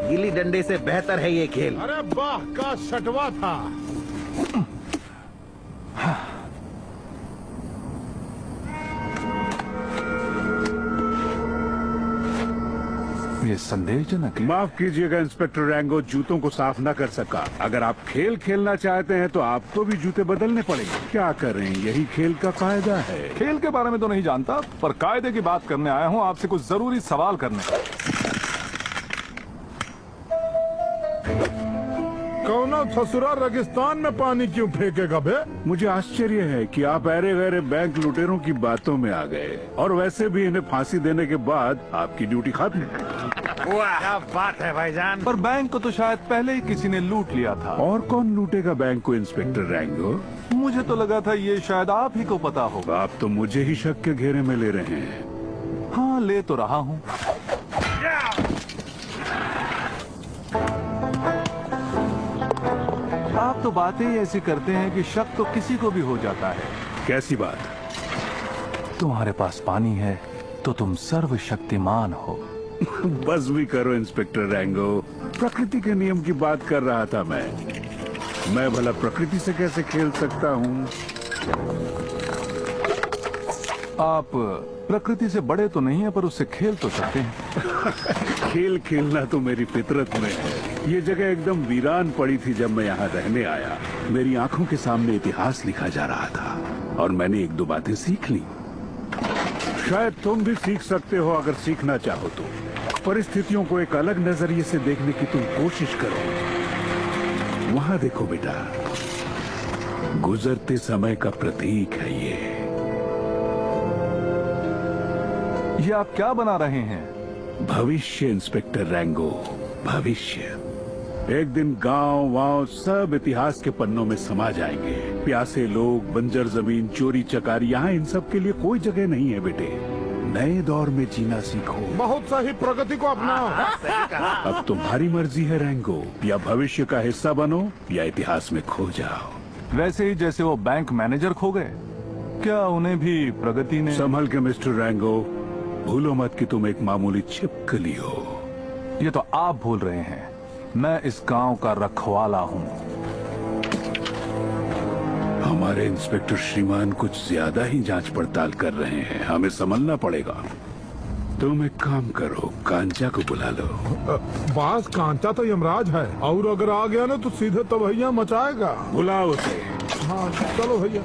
गिल्ली डंडे से बेहतर है ये खेल। अरे वाह का शटवा था। ये संदेहजनक है। माफ कीजिएगा इंस्पेक्टर रैंगो, जूतों को साफ न कर सका। अगर आप खेल खेलना चाहते हैं तो आपको भी जूते बदलने पड़ेंगे। क्या करें, यही खेल का कायदा है। खेल के बारे में तो नहीं जानता, पर कायदे की बात करने आया हूँ, आपसे कुछ जरूरी सवाल करने। कौना ससुरा रेगिस्तान में पानी क्यों फेंकेगा बे? मुझे आश्चर्य है कि आप अरे गहरे बैंक लुटेरों की बातों में आ गए, और वैसे भी इन्हें फांसी देने के बाद आपकी ड्यूटी खत्म। वाह क्या बात है भाईजान। पर बैंक को तो शायद पहले ही किसी ने लूट लिया था। और कौन लूटेगा बैंक को इंस्पेक्टर रैंगो? मुझे तो लगा था ये शायद आप ही को पता होगा। आप तो मुझे ही शक के घेरे में ले रहे हैं। हाँ, ले तो रहा हूँ। आप तो बातें ही ऐसी करते हैं कि शक तो किसी को भी हो जाता है। कैसी बात? तुम्हारे पास पानी है तो तुम सर्वशक्तिमान हो। बस भी करो इंस्पेक्टर रैंगो, प्रकृति के नियम की बात कर रहा था मैं भला प्रकृति से कैसे खेल सकता हूँ? आप प्रकृति से बड़े तो नहीं है, पर उससे खेल तो सकते हैं। खेल खेलना तो मेरी फितरत में है। ये जगह एकदम वीरान पड़ी थी जब मैं यहाँ रहने आया। मेरी आंखों के सामने इतिहास लिखा जा रहा था और मैंने एक दो बातें सीख ली। शायद तुम भी सीख सकते हो अगर सीखना चाहो तो। परिस्थितियों को एक अलग नजरिए से देखने की तुम कोशिश करो। वहां देखो बेटा, गुजरते समय का प्रतीक है ये। आप क्या बना रहे हैं? भविष्य इंस्पेक्टर रैंगो, भविष्य। एक दिन गांव वांव सब इतिहास के पन्नों में समा जाएंगे। प्यासे लोग, बंजर जमीन, चोरी चकारी, यहाँ इन सब के लिए कोई जगह नहीं है बेटे। नए दौर में जीना सीखो। बहुत सही, प्रगति को अपनाओ। अब तुम्हारी मर्जी है रैंगो, या भविष्य का हिस्सा बनो या इतिहास में खो जाओ। वैसे ही जैसे वो बैंक मैनेजर खो गए, क्या उन्हें भी प्रगति ने? संभल के मिस्टर रैंगो, भूलो मत कि तुम एक मामूली छिपकली हो। ये तो आप भूल रहे हैं, मैं इस गांव का रखवाला हूँ। हमारे इंस्पेक्टर श्रीमान कुछ ज्यादा ही जांच पड़ताल कर रहे हैं, हमें संभलना पड़ेगा। तुम एक काम करो, कांचा को बुला लो। बास कांचा तो यमराज है, और अगर आ गया ना तो सीधे तो भैया मचाएगा। बुलाओ उसे। हाँ चलो भैया।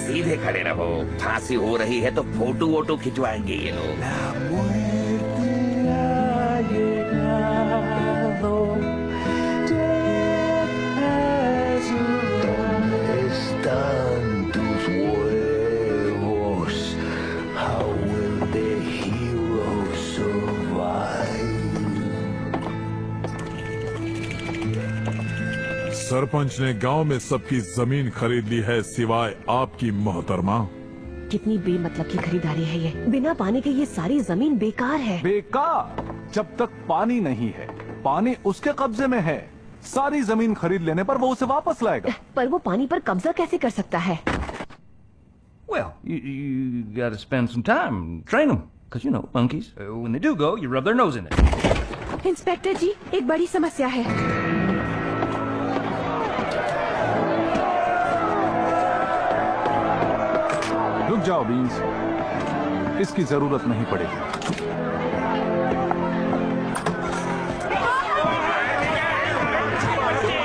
सीधे खड़े रहो, फांसी हो रही है तो फोटो वोटो खिंचवाएंगे ये लोग। सरपंच ने गांव में सबकी जमीन खरीद ली है सिवाय आपकी मोहतरमा। कितनी बेमतलब की खरीदारी है ये। बिना पानी के ये सारी जमीन बेकार है। बेकार? जब तक पानी नहीं है, पानी उसके कब्जे में है। सारी जमीन खरीद लेने पर वो उसे वापस लाएगा। पर वो पानी पर कब्जा कैसे कर सकता है? Well, you gotta spend some time, train them. Because, you know, monkeys, when they do go, you rub their nose in it. Inspector ji, एक बड़ी समस्या है। रुक जाओ बीन्स, इसकी जरूरत नहीं पड़ेगी।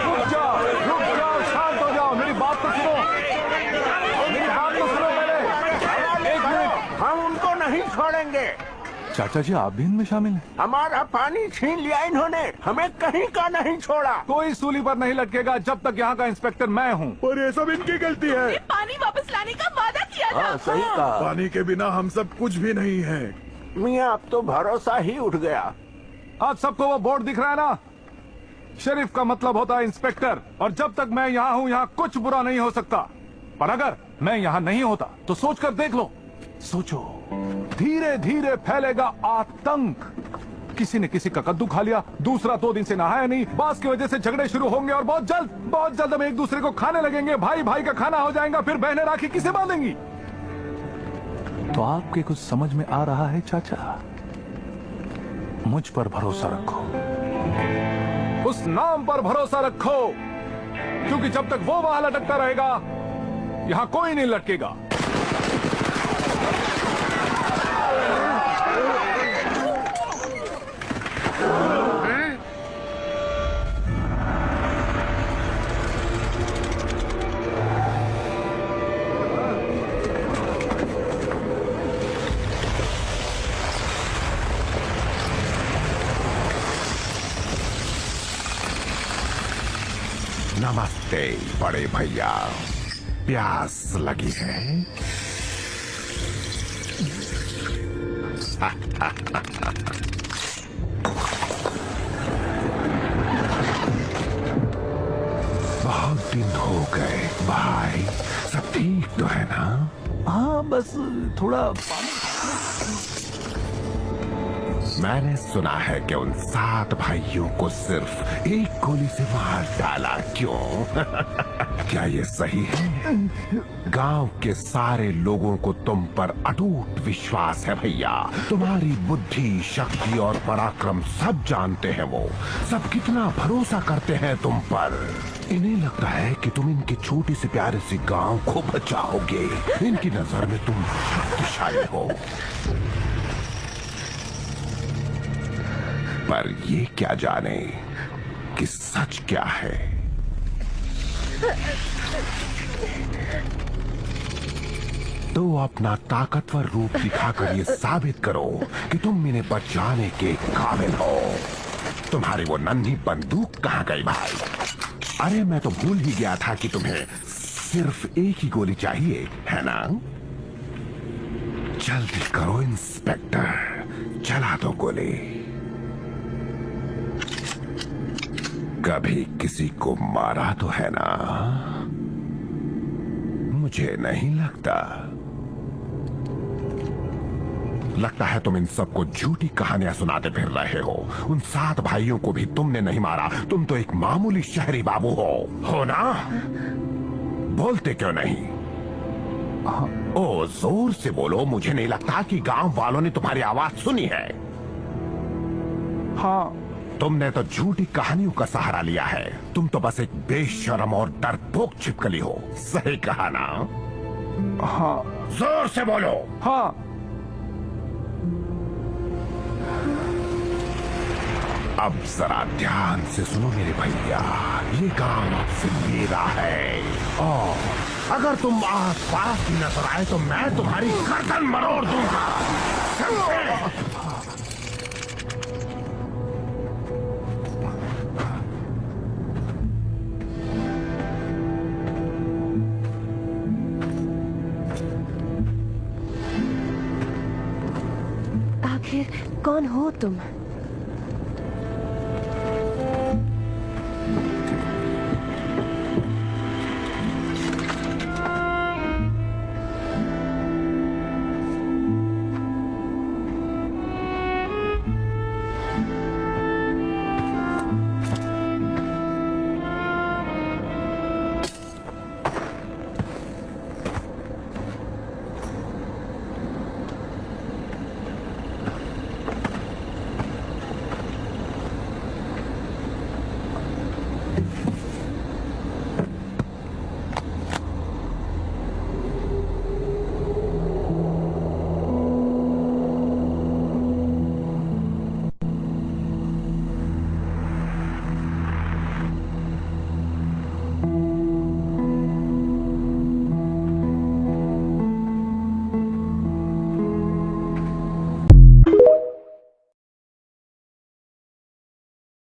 रुक जाओ, शांत हो जाओ, मेरी बात तो सुनो, मेरी बात तो सुनो पहले। एक मिनट, हम उनको नहीं छोड़ेंगे। चाचा जी आप भी इनमें शामिल हैं? हमारा पानी छीन लिया इन्होंने, हमें कहीं का नहीं छोड़ा। कोई सूली पर नहीं लटकेगा जब तक यहाँ का इंस्पेक्टर मैं हूँ। और ये सब इनकी गलती है। पानी वापस लाने का वादा किया था। सही कहा। पानी के बिना हम सब कुछ भी नहीं है। मियाँ अब तो भरोसा ही उठ गया। आप सबको वो बोर्ड दिख रहा है ना? शरीफ का मतलब होता है इंस्पेक्टर, और जब तक मैं यहाँ हूँ यहाँ कुछ बुरा नहीं हो सकता। पर अगर मैं यहाँ नहीं होता तो सोचकर देख लो। सोचो, धीरे धीरे फैलेगा आतंक। किसी ने किसी का कद्दू खा लिया, दूसरा 2 दिन से नहाया नहीं, बास की वजह से झगड़े शुरू होंगे और बहुत जल्द हम एक दूसरे को खाने लगेंगे, भाई भाई का खाना हो जाएगा, फिर बहनें राखी किसे बांधेंगी? तो आपके कुछ समझ में आ रहा है चाचा? मुझ पर भरोसा रखो, उस नाम पर भरोसा रखो, क्योंकि जब तक वो वहां लटकता रहेगा यहां कोई नहीं लटकेगा। नमस्ते बड़े भैया, प्यास लगी है? बहुत दिन हो गए भाई, सब ठीक तो है ना? हाँ, बस थोड़ा मैंने सुना है कि उन 7 भाइयों को सिर्फ एक गोली से मार डाला, क्यों? क्या ये सही है? गांव के सारे लोगों को तुम पर अटूट विश्वास है भैया। तुम्हारी बुद्धि, शक्ति और पराक्रम सब जानते हैं वो, सब कितना भरोसा करते हैं तुम पर। इन्हें लगता है कि तुम इनके छोटे से प्यारे से गांव को बचाओगे। इनकी नजर में तुम शक्तिशाली हो, पर ये क्या जाने कि सच क्या है। तो अपना ताकतवर रूप दिखाकर ये साबित करो कि तुम इन्हें बचाने के काबिल हो। तुम्हारी वो नन्ही बंदूक कहाँ गई भाई? अरे मैं तो भूल ही गया था कि तुम्हें सिर्फ एक ही गोली चाहिए, है ना? जल्दी करो इंस्पेक्टर, चला दो गोली। कभी किसी को मारा तो है ना? मुझे नहीं लगता है तुम इन सबको झूठी कहानियां सुनाते फिर रहे हो। उन 7 भाइयों को भी तुमने नहीं मारा, तुम तो एक मामूली शहरी बाबू हो ना? बोलते क्यों नहीं? ओ, जोर से बोलो, मुझे नहीं लगता कि गांव वालों ने तुम्हारी आवाज सुनी है। हाँ, तुमने तो झूठी कहानियों का सहारा लिया है। तुम तो बस एक बेशर्म और डरपोक छिपकली हो। सही कहा ना? हाँ, जोर से बोलो। हाँ। अब जरा ध्यान से सुनो मेरे भैया, ये काम आपसे मेरा है, और अगर तुम आस पास भी नजर आए तो मैं तुम्हारी गर्दन मरोड़ दूंगा। समझे? आखिर कौन हो तुम?